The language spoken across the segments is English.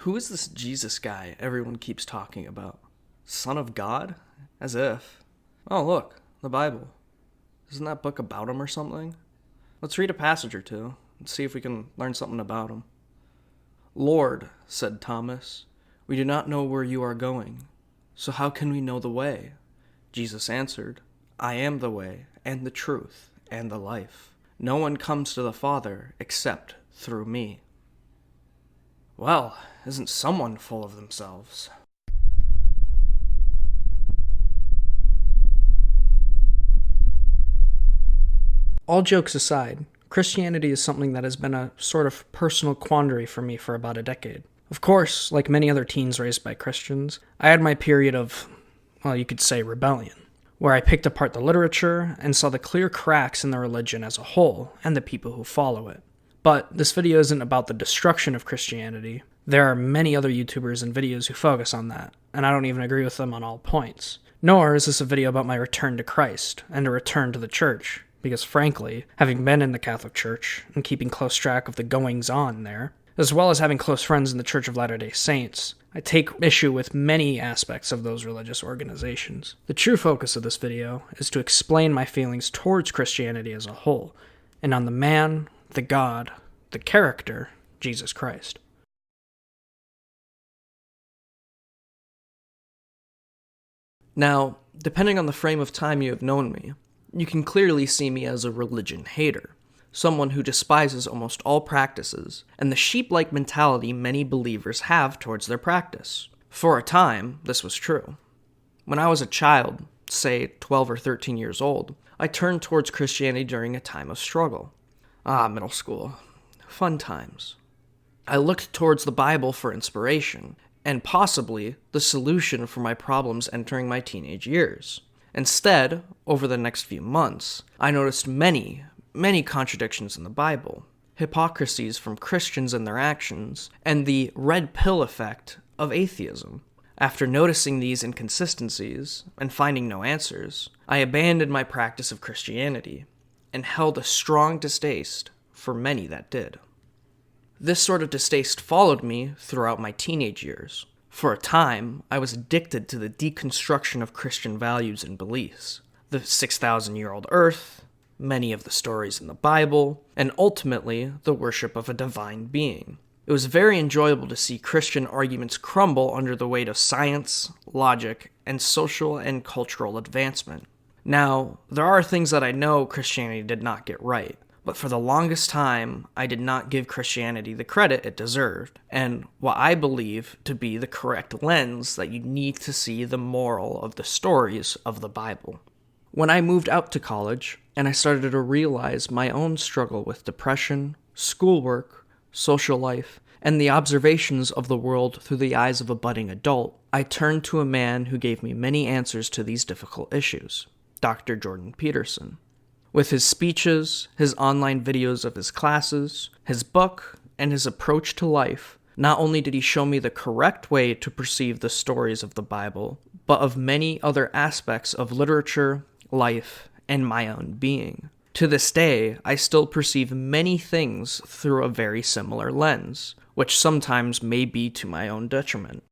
Who is this Jesus guy everyone keeps talking about? Son of God? As if. Oh, look, the Bible. Isn't that book about him or something? Let's read a passage or two and see if we can learn something about him. Lord, said Thomas, we do not know where you are going, so how can we know the way? Jesus answered, I am the way, and the truth, and the life. No one comes to the Father except through me. Well, isn't someone full of themselves? All jokes aside, Christianity is something that has been a sort of personal quandary for me for about a decade. Of course, like many other teens raised by Christians, I had my period of, well, you could say rebellion, where I picked apart the literature and saw the clear cracks in the religion as a whole and the people who follow it. But this video isn't about the destruction of Christianity. There are many other YouTubers and videos who focus on that, and I don't even agree with them on all points. Nor is this a video about my return to Christ and a return to the church, because frankly, having been in the Catholic Church and keeping close track of the goings-on there, as well as having close friends in the Church of Latter-day Saints, I take issue with many aspects of those religious organizations. The true focus of this video is to explain my feelings towards Christianity as a whole, and on the man, the God, the character, Jesus Christ. Now, depending on the frame of time you have known me, you can clearly see me as a religion hater, someone who despises almost all practices, and the sheep-like mentality many believers have towards their practice. For a time, this was true. When I was a child, say 12 or 13 years old, I turned towards Christianity during a time of struggle. Middle school. Fun times. I looked towards the Bible for inspiration, and possibly the solution for my problems entering my teenage years. Instead, over the next few months, I noticed many contradictions in the Bible, hypocrisies from Christians and their actions, and the red pill effect of atheism. After noticing these inconsistencies and finding no answers, I abandoned my practice of Christianity and held a strong distaste for many that did. This sort of distaste followed me throughout my teenage years. For a time, I was addicted to the deconstruction of Christian values and beliefs. The 6,000-year-old earth, many of the stories in the Bible, and ultimately, the worship of a divine being. It was very enjoyable to see Christian arguments crumble under the weight of science, logic, and social and cultural advancement. Now, there are things that I know Christianity did not get right, but for the longest time, I did not give Christianity the credit it deserved, and what I believe to be the correct lens that you need to see the moral of the stories of the Bible. When I moved out to college, and I started to realize my own struggle with depression, schoolwork, social life, and the observations of the world through the eyes of a budding adult, I turned to a man who gave me many answers to these difficult issues, Dr. Jordan Peterson. With his speeches, his online videos of his classes, his book, and his approach to life, not only did he show me the correct way to perceive the stories of the Bible, but of many other aspects of literature, life, and my own being. To this day, I still perceive many things through a very similar lens, which sometimes may be to my own detriment.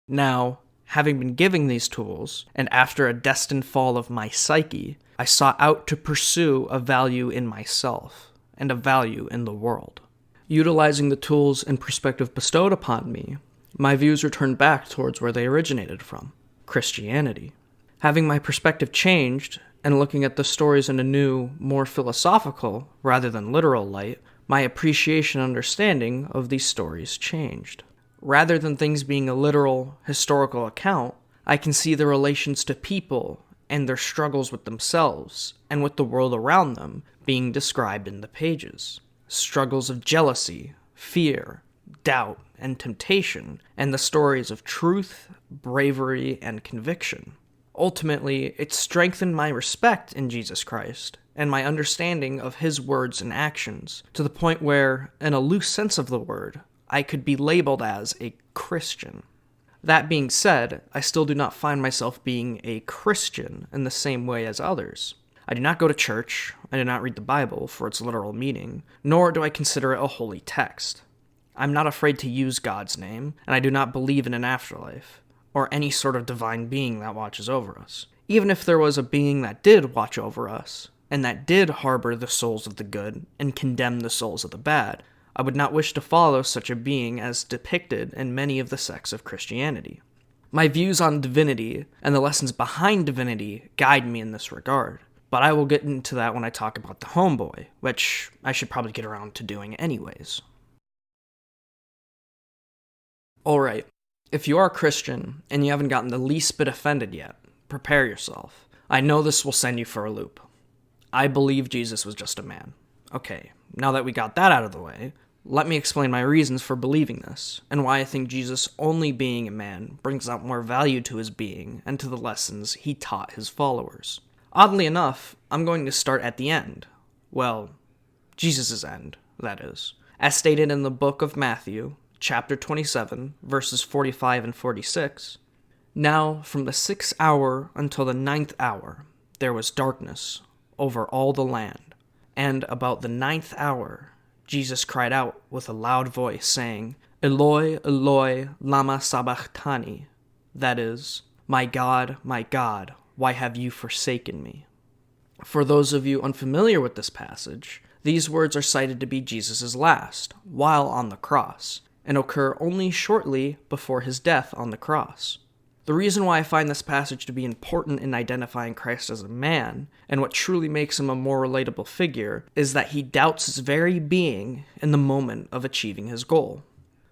Now, having been given these tools, and after a destined fall of my psyche, I sought out to pursue a value in myself, and a value in the world. Utilizing the tools and perspective bestowed upon me, my views returned back towards where they originated from, Christianity. Having my perspective changed, and looking at the stories in a new, more philosophical, rather than literal light, my appreciation and understanding of these stories changed. Rather than things being a literal, historical account, I can see the relations to people and their struggles with themselves and with the world around them being described in the pages. Struggles of jealousy, fear, doubt, and temptation, and the stories of truth, bravery, and conviction. Ultimately, it strengthened my respect in Jesus Christ and my understanding of his words and actions to the point where, in a loose sense of the word, I could be labeled as a Christian. That being said, I still do not find myself being a Christian in the same way as others. I do not go to church, I do not read the Bible for its literal meaning, nor do I consider it a holy text. I'm not afraid to use God's name, and I do not believe in an afterlife, or any sort of divine being that watches over us. Even if there was a being that did watch over us, and that did harbor the souls of the good and condemn the souls of the bad, I would not wish to follow such a being as depicted in many of the sects of Christianity. My views on divinity and the lessons behind divinity guide me in this regard, but I will get into that when I talk about the homeboy, which I should probably get around to doing anyways. Alright, if you are a Christian and you haven't gotten the least bit offended yet, prepare yourself. I know this will send you for a loop. I believe Jesus was just a man. Okay, now that we got that out of the way, let me explain my reasons for believing this, and why I think Jesus only being a man brings out more value to his being and to the lessons he taught his followers. Oddly enough, I'm going to start at the end. Well, Jesus' end, that is. As stated in the book of Matthew, chapter 27, verses 45 and 46, "Now from the 6th hour until the 9th hour there was darkness over all the land. And about the 9th hour Jesus cried out with a loud voice, saying, Eloi, Eloi, lama sabachthani, that is, my God, why have you forsaken me?" For those of you unfamiliar with this passage, these words are cited to be Jesus' last, while on the cross, and occur only shortly before his death on the cross. The reason why I find this passage to be important in identifying Christ as a man, and what truly makes him a more relatable figure, is that he doubts his very being in the moment of achieving his goal.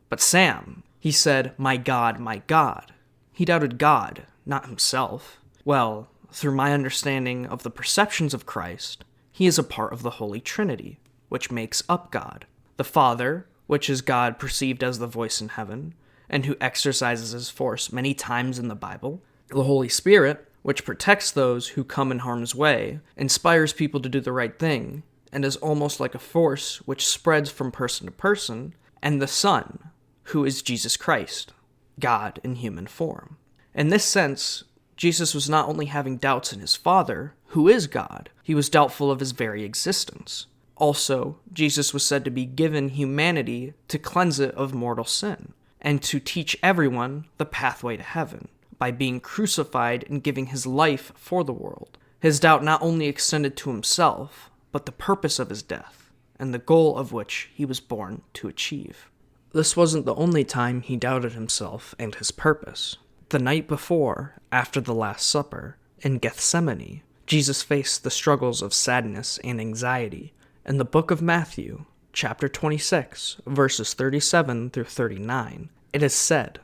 But Sam, he said, my God, he doubted God, not himself. Well, through my understanding of the perceptions of Christ, he is a part of the Holy Trinity, which makes up God. The Father, which is God perceived as the voice in heaven, and who exercises his force many times in the Bible. The Holy Spirit, which protects those who come in harm's way, inspires people to do the right thing, and is almost like a force which spreads from person to person, and the Son, who is Jesus Christ, God in human form. In this sense, Jesus was not only having doubts in his Father, who is God, he was doubtful of his very existence. Also, Jesus was said to be given humanity to cleanse it of mortal sin, and to teach everyone the pathway to heaven, by being crucified and giving his life for the world. His doubt not only extended to himself, but the purpose of his death, and the goal of which he was born to achieve. This wasn't the only time he doubted himself and his purpose. The night before, after the Last Supper, in Gethsemane, Jesus faced the struggles of sadness and anxiety. In the book of Matthew, chapter 26, verses 37 through 39, it is said,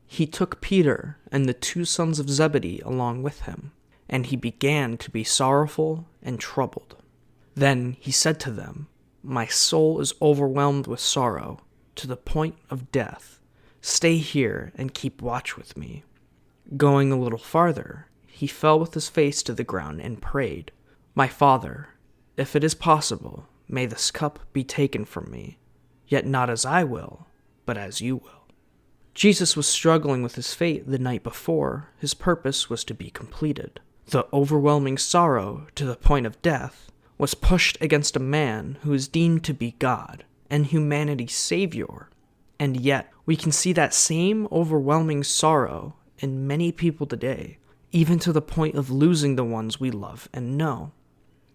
"He took Peter and the 2 sons of Zebedee along with him, and he began to be sorrowful and troubled. Then he said to them, My soul is overwhelmed with sorrow, to the point of death. Stay here and keep watch with me." Going a little farther, he fell with his face to the ground and prayed, "My Father, if it is possible, may this cup be taken from me, yet not as I will, but as you will." Jesus was struggling with his fate the night before his purpose was to be completed. The overwhelming sorrow to the point of death was pushed against a man who is deemed to be God and humanity's savior. And yet, we can see that same overwhelming sorrow in many people today, even to the point of losing the ones we love and know.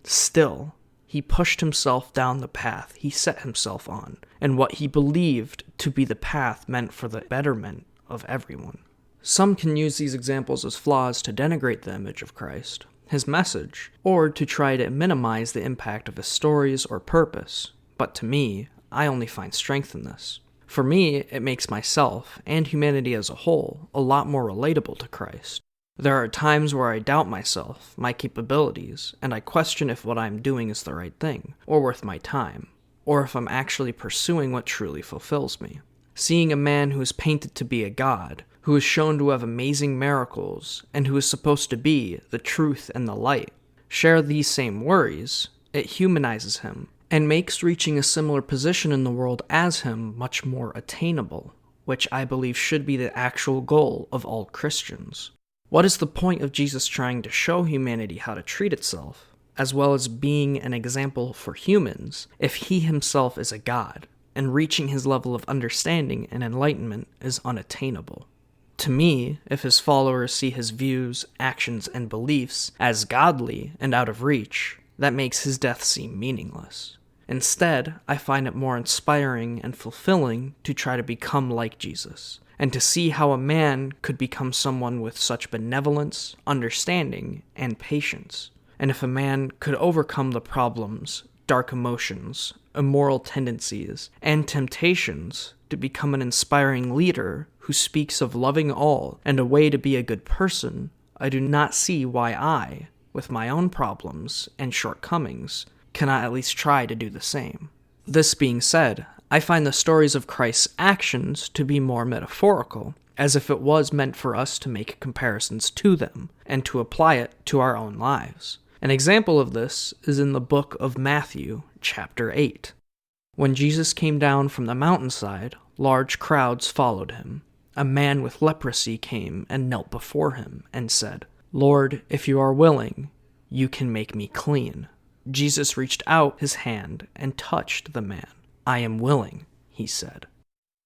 Still, he pushed himself down the path he set himself on, and what he believed to be the path meant for the betterment of everyone. Some can use these examples as flaws to denigrate the image of Christ, his message, or to try to minimize the impact of his stories or purpose, but to me, I only find strength in this. For me, it makes myself, and humanity as a whole, a lot more relatable to Christ. There are times where I doubt myself, my capabilities, and I question if what I'm doing is the right thing, or worth my time, or if I'm actually pursuing what truly fulfills me. Seeing a man who is painted to be a god, who is shown to have amazing miracles, and who is supposed to be the truth and the light, share these same worries, it humanizes him, and makes reaching a similar position in the world as him much more attainable, which I believe should be the actual goal of all Christians. What is the point of Jesus trying to show humanity how to treat itself, as well as being an example for humans, if he himself is a god, and reaching his level of understanding and enlightenment is unattainable. To me, if his followers see his views, actions, and beliefs as godly and out of reach, that makes his death seem meaningless. Instead, I find it more inspiring and fulfilling to try to become like Jesus, and to see how a man could become someone with such benevolence, understanding, and patience. And if a man could overcome the problems, dark emotions, immoral tendencies, and temptations to become an inspiring leader who speaks of loving all and a way to be a good person, I do not see why I, with my own problems and shortcomings, cannot at least try to do the same. This being said, I find the stories of Christ's actions to be more metaphorical, as if it was meant for us to make comparisons to them, and to apply it to our own lives. An example of this is in the book of Matthew, chapter 8. When Jesus came down from the mountainside, large crowds followed him. A man with leprosy came and knelt before him and said, "Lord, if you are willing, you can make me clean." Jesus reached out his hand and touched the man. "I am willing," he said.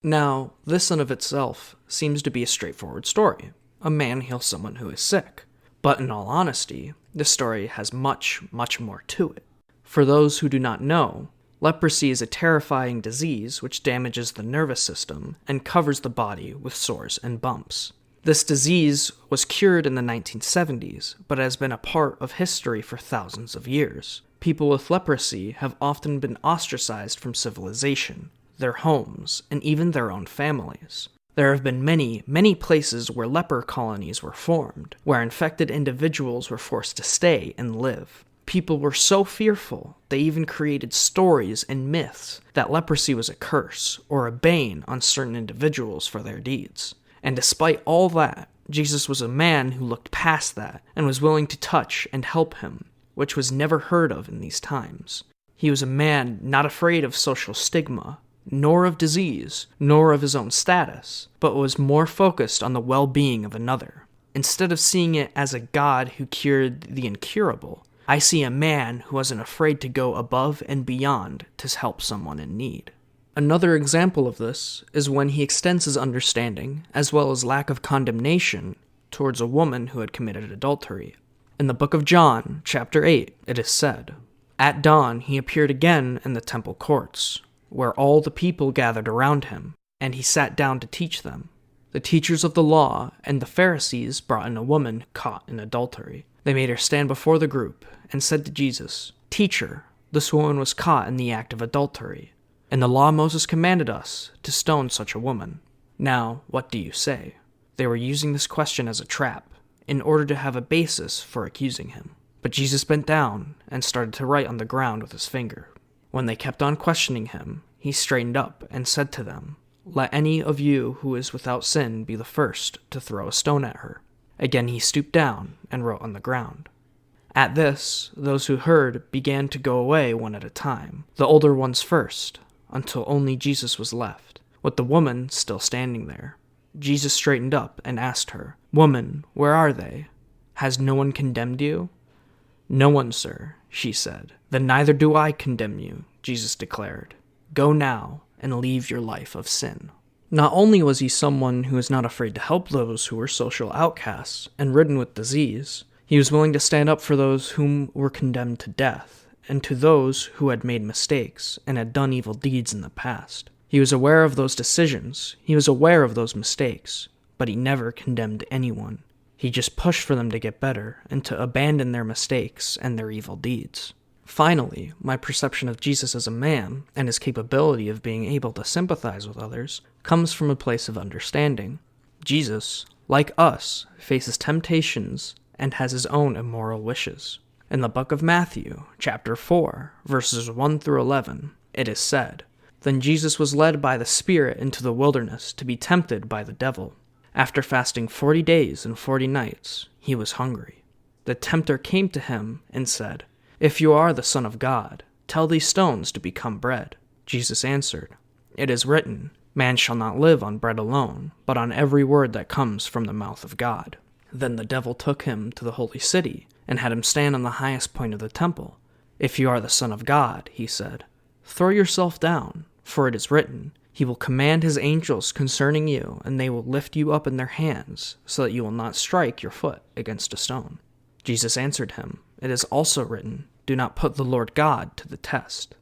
Now, this in of itself seems to be a straightforward story. A man heals someone who is sick. But in all honesty, this story has much, much more to it. For those who do not know, leprosy is a terrifying disease which damages the nervous system and covers the body with sores and bumps. This disease was cured in the 1970s, but has been a part of history for thousands of years. People with leprosy have often been ostracized from civilization, their homes, and even their own families. There have been many, many places where leper colonies were formed, where infected individuals were forced to stay and live. People were so fearful, they even created stories and myths that leprosy was a curse or a bane on certain individuals for their deeds. And despite all that, Jesus was a man who looked past that and was willing to touch and help him, which was never heard of in these times. He was a man not afraid of social stigma, nor of disease, nor of his own status, but was more focused on the well-being of another. Instead of seeing it as a God who cured the incurable, I see a man who wasn't afraid to go above and beyond to help someone in need. Another example of this is when he extends his understanding, as well as lack of condemnation, towards a woman who had committed adultery. In the book of John, chapter 8, it is said, "At dawn he appeared again in the temple courts, where all the people gathered around him, and he sat down to teach them. The teachers of the law and the Pharisees brought in a woman caught in adultery. They made her stand before the group and said to Jesus, 'Teacher, this woman was caught in the act of adultery. In the law Moses commanded us to stone such a woman. Now, what do you say?' They were using this question as a trap, in order to have a basis for accusing him. But Jesus bent down and started to write on the ground with his finger. When they kept on questioning him, he straightened up and said to them, 'Let any of you who is without sin be the first to throw a stone at her.' Again he stooped down and wrote on the ground. At this, those who heard began to go away one at a time, the older ones first, until only Jesus was left, with the woman still standing there. Jesus straightened up and asked her, 'Woman, where are they? Has no one condemned you?' 'No one, sir,' she said. 'Then neither do I condemn you,' Jesus declared. 'Go now and leave your life of sin.'" Not only was he someone who was not afraid to help those who were social outcasts and ridden with disease, he was willing to stand up for those whom were condemned to death, and to those who had made mistakes and had done evil deeds in the past. He was aware of those decisions, he was aware of those mistakes, but he never condemned anyone. He just pushed for them to get better and to abandon their mistakes and their evil deeds. Finally, my perception of Jesus as a man, and his capability of being able to sympathize with others, comes from a place of understanding. Jesus, like us, faces temptations and has his own immoral wishes. In the book of Matthew, chapter 4, verses 1 through 11, it is said, "Then Jesus was led by the Spirit into the wilderness to be tempted by the devil. After fasting 40 days and 40 nights, he was hungry. The tempter came to him and said, 'If you are the Son of God, tell these stones to become bread.' Jesus answered, 'It is written, man shall not live on bread alone, but on every word that comes from the mouth of God.' Then the devil took him to the holy city and had him stand on the highest point of the temple. 'If you are the Son of God,' he said, 'throw yourself down, For it is written, He will command His angels concerning you, and they will lift you up in their hands, so that you will not strike your foot against a stone. Jesus answered him, It is also written, Do not put the Lord God to the test.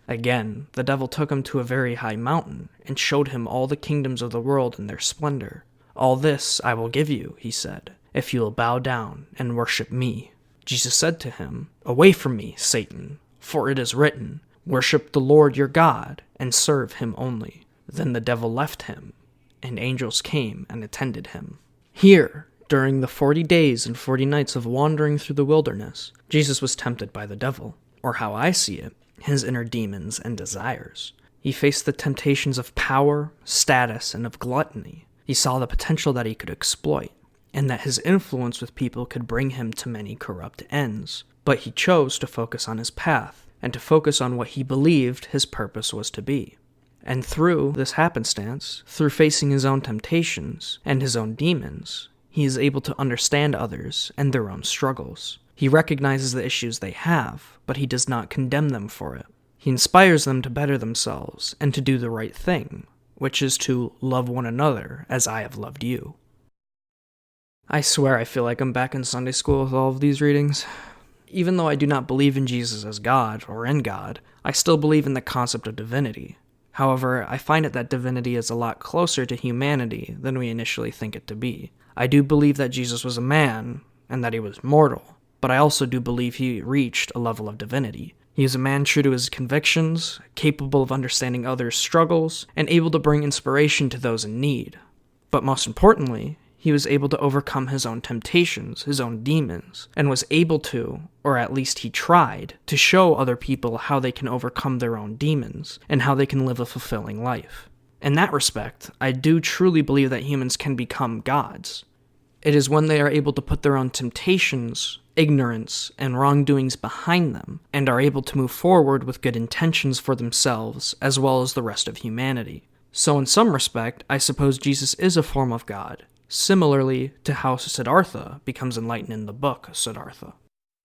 Again, the devil took him to a very high mountain, and showed him all the kingdoms of the world in their splendor. All this I will give you, he said, if you will bow down and worship me. Jesus said to him, Away from me, Satan, for it is written, Worship the Lord your God, and serve him only. Then the devil left him, and angels came and attended him. Here, during the 40 days and 40 nights of wandering through the wilderness, Jesus was tempted by the devil, or how I see it, his inner demons and desires. He faced the temptations of power, status, and of gluttony. He saw the potential that he could exploit, and that his influence with people could bring him to many corrupt ends. But he chose to focus on his path, and to focus on what he believed his purpose was to be. And through this happenstance, through facing his own temptations and his own demons, he is able to understand others and their own struggles. He recognizes the issues they have, but he does not condemn them for it. He inspires them to better themselves and to do the right thing, which is to love one another as I have loved you. I swear I feel like I'm back in Sunday school with all of these readings. Even though I do not believe in Jesus as God or in God, I still believe in the concept of divinity. However, I find it that divinity is a lot closer to humanity than we initially think it to be. I do believe that Jesus was a man, and that he was mortal, but I also do believe he reached a level of divinity. He is a man true to his convictions, capable of understanding others' struggles, and able to bring inspiration to those in need. But most importantly, he was able to overcome his own temptations, his own demons, and was able to, or at least he tried, to show other people how they can overcome their own demons, and how they can live a fulfilling life. In that respect, I do truly believe that humans can become gods. It is when they are able to put their own temptations, ignorance, and wrongdoings behind them, and are able to move forward with good intentions for themselves, as well as the rest of humanity. So in some respect, I suppose Jesus is a form of God, similarly to how Siddhartha becomes enlightened in the book Siddhartha.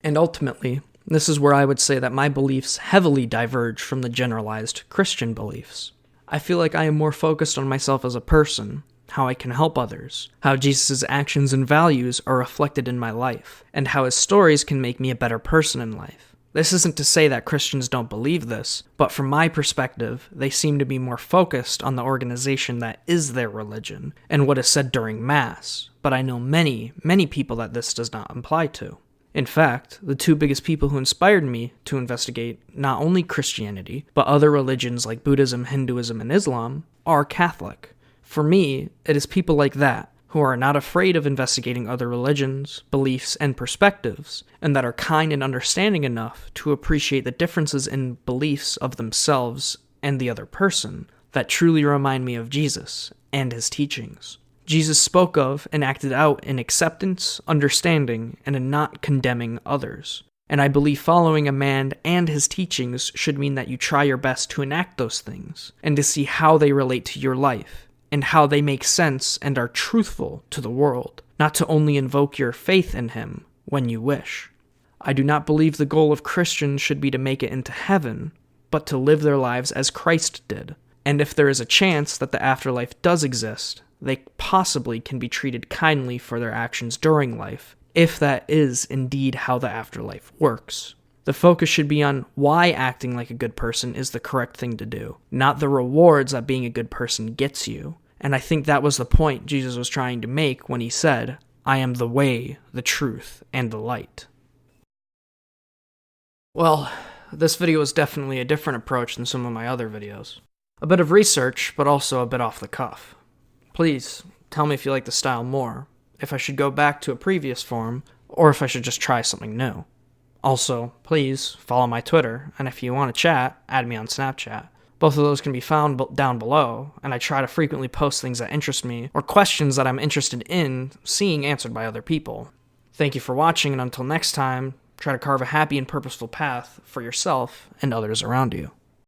And ultimately, this is where I would say that my beliefs heavily diverge from the generalized Christian beliefs. I feel like I am more focused on myself as a person, how I can help others, how Jesus' actions and values are reflected in my life, and how his stories can make me a better person in life. This isn't to say that Christians don't believe this, but from my perspective, they seem to be more focused on the organization that is their religion, and what is said during Mass, but I know many, many people that this does not apply to. In fact, the two biggest people who inspired me to investigate not only Christianity, but other religions like Buddhism, Hinduism, and Islam, are Catholic. For me, it is people like that, who are not afraid of investigating other religions, beliefs, and perspectives, and that are kind and understanding enough to appreciate the differences in beliefs of themselves and the other person, that truly remind me of Jesus and his teachings. Jesus spoke of and acted out in acceptance, understanding, and in not condemning others. And I believe following a man and his teachings should mean that you try your best to enact those things, and to see how they relate to your life, and how they make sense and are truthful to the world, not to only invoke your faith in him when you wish. I do not believe the goal of Christians should be to make it into heaven, but to live their lives as Christ did. And if there is a chance that the afterlife does exist, they possibly can be treated kindly for their actions during life, if that is indeed how the afterlife works. The focus should be on why acting like a good person is the correct thing to do, not the rewards that being a good person gets you. And I think that was the point Jesus was trying to make when he said, I am the way, the truth, and the light. Well, this video was definitely a different approach than some of my other videos. A bit of research, but also a bit off the cuff. Please, tell me if you like the style more, if I should go back to a previous form, or if I should just try something new. Also, please follow my Twitter, and if you want to chat, add me on Snapchat. Both of those can be found down below, and I try to frequently post things that interest me, or questions that I'm interested in seeing answered by other people. Thank you for watching, and until next time, try to carve a happy and purposeful path for yourself and others around you.